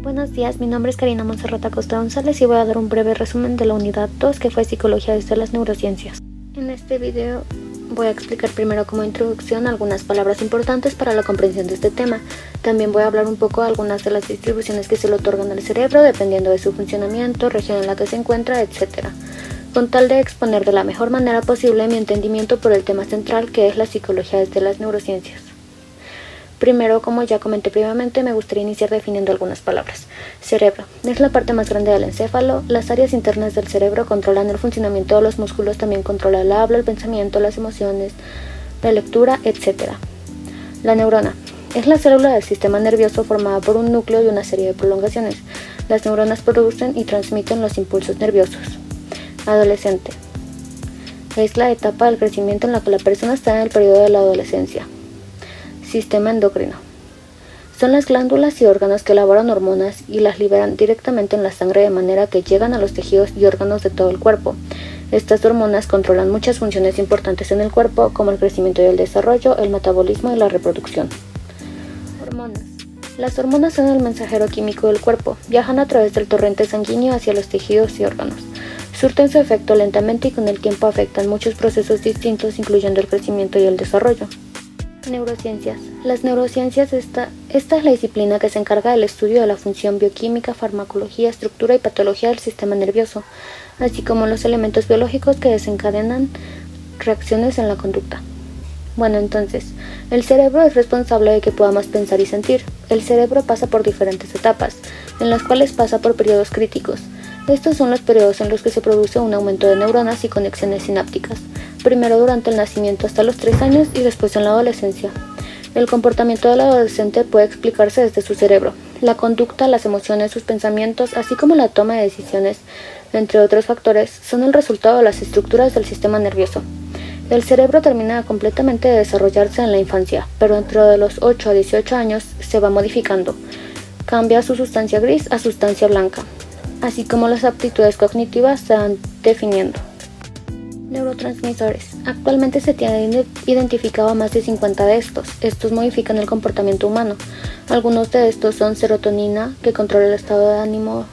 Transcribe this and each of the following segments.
Buenos días, mi nombre es Karina Monserrat Acosta González y voy a dar un breve resumen de la unidad 2 que fue Psicología desde las Neurociencias. En este video voy a explicar primero como introducción algunas palabras importantes para la comprensión de este tema. También voy a hablar un poco de algunas de las distribuciones que se le otorgan al cerebro dependiendo de su funcionamiento, región en la que se encuentra, etc. Con tal de exponer de la mejor manera posible mi entendimiento por el tema central que es la psicología desde las neurociencias. Primero, como ya comenté previamente, me gustaría iniciar definiendo algunas palabras. Cerebro. Es la parte más grande del encéfalo. Las áreas internas del cerebro controlan el funcionamiento de los músculos, también controla el habla, el pensamiento, las emociones, la lectura, etc. La neurona. Es la célula del sistema nervioso formada por un núcleo y una serie de prolongaciones. Las neuronas producen y transmiten los impulsos nerviosos. Adolescente. Es la etapa del crecimiento en la que la persona está en el periodo de la adolescencia. Sistema endocrino. Son las glándulas y órganos que elaboran hormonas y las liberan directamente en la sangre de manera que llegan a los tejidos y órganos de todo el cuerpo. Estas hormonas controlan muchas funciones importantes en el cuerpo, como el crecimiento y el desarrollo, el metabolismo y la reproducción. Hormonas. Las hormonas son el mensajero químico del cuerpo. Viajan a través del torrente sanguíneo hacia los tejidos y órganos. Surten su efecto lentamente y con el tiempo afectan muchos procesos distintos, incluyendo el crecimiento y el desarrollo. Neurociencias. Las neurociencias, esta es la disciplina que se encarga del estudio de la función bioquímica, farmacología, estructura y patología del sistema nervioso, así como los elementos biológicos que desencadenan reacciones en la conducta. Bueno, entonces, el cerebro es responsable de que podamos pensar y sentir. El cerebro pasa por diferentes etapas, en las cuales pasa por periodos críticos. Estos son los periodos en los que se produce un aumento de neuronas y conexiones sinápticas, primero durante el nacimiento hasta los 3 años y después en la adolescencia. El comportamiento del adolescente puede explicarse desde su cerebro. La conducta, las emociones, sus pensamientos, así como la toma de decisiones, entre otros factores, son el resultado de las estructuras del sistema nervioso. El cerebro termina completamente de desarrollarse en la infancia, pero dentro de los 8 a 18 años se va modificando. Cambia su sustancia gris a sustancia blanca, así como las aptitudes cognitivas se van definiendo. Neurotransmisores. Actualmente se tienen identificado más de 50 de estos. Estos modifican el comportamiento humano. Algunos de estos son serotonina, que controla el estado de ánimo,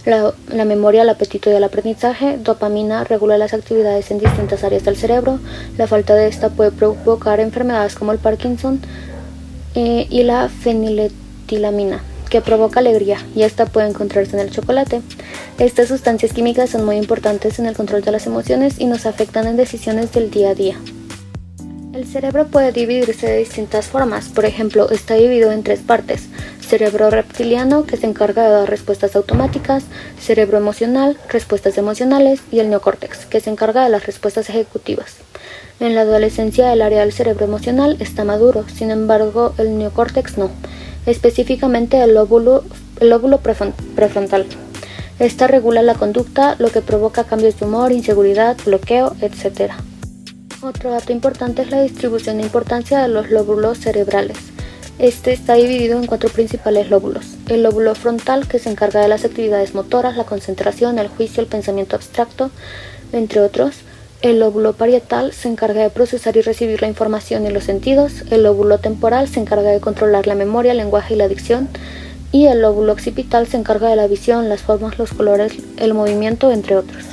la memoria, el apetito y el aprendizaje. Dopamina regula las actividades en distintas áreas del cerebro. La falta de esta puede provocar enfermedades como el Parkinson. Y la feniletilamina, que provoca alegría, y esta puede encontrarse en el chocolate. Estas sustancias químicas son muy importantes en el control de las emociones y nos afectan en decisiones del día a día. El cerebro puede dividirse de distintas formas. Por ejemplo, está dividido en 3 partes: cerebro reptiliano, que se encarga de dar respuestas automáticas; cerebro emocional, respuestas emocionales; y el neocórtex, que se encarga de las respuestas ejecutivas. En la adolescencia el área del cerebro emocional está maduro, sin embargo el neocórtex no, específicamente el lóbulo prefrontal. Esta regula la conducta, lo que provoca cambios de humor, inseguridad, bloqueo, etc. Otro dato importante es la distribución de importancia de los lóbulos cerebrales. Este está dividido en 4 principales lóbulos: el lóbulo frontal, que se encarga de las actividades motoras, la concentración, el juicio, el pensamiento abstracto, entre otros; el lóbulo parietal se encarga de procesar y recibir la información y los sentidos; el lóbulo temporal se encarga de controlar la memoria, el lenguaje y la dicción; y el lóbulo occipital se encarga de la visión, las formas, los colores, el movimiento, entre otros.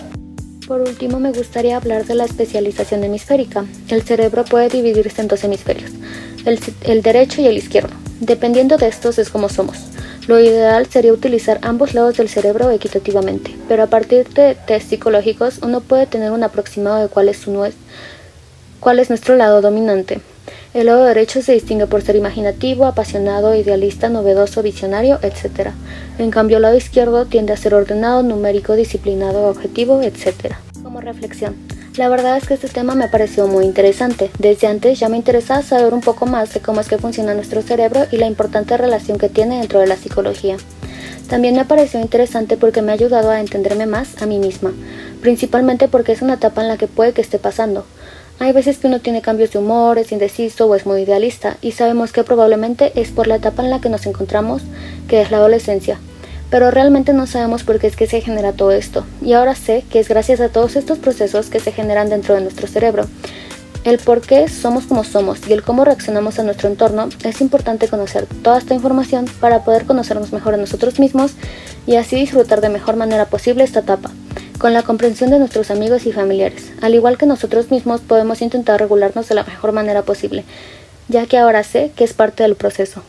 Por último, me gustaría hablar de la especialización hemisférica. El cerebro puede dividirse en 2 hemisferios, el derecho y el izquierdo. Dependiendo de estos es como somos. Lo ideal sería utilizar ambos lados del cerebro equitativamente, pero a partir de test psicológicos uno puede tener un aproximado de cuál es nuestro lado dominante. El lado derecho se distingue por ser imaginativo, apasionado, idealista, novedoso, visionario, etc. En cambio, el lado izquierdo tiende a ser ordenado, numérico, disciplinado, objetivo, etc. Como reflexión, la verdad es que este tema me pareció muy interesante. Desde antes ya me interesaba saber un poco más de cómo es que funciona nuestro cerebro y la importante relación que tiene dentro de la psicología. También me pareció interesante porque me ha ayudado a entenderme más a mí misma, principalmente porque es una etapa en la que puede que esté pasando. Hay veces que uno tiene cambios de humor, es indeciso o es muy idealista, y sabemos que probablemente es por la etapa en la que nos encontramos, que es la adolescencia. Pero realmente no sabemos por qué es que se genera todo esto, y ahora sé que es gracias a todos estos procesos que se generan dentro de nuestro cerebro. El por qué somos como somos y el cómo reaccionamos a nuestro entorno, es importante conocer toda esta información para poder conocernos mejor a nosotros mismos y así disfrutar de mejor manera posible esta etapa, con la comprensión de nuestros amigos y familiares. Al igual que nosotros mismos, podemos intentar regularnos de la mejor manera posible, ya que ahora sé que es parte del proceso.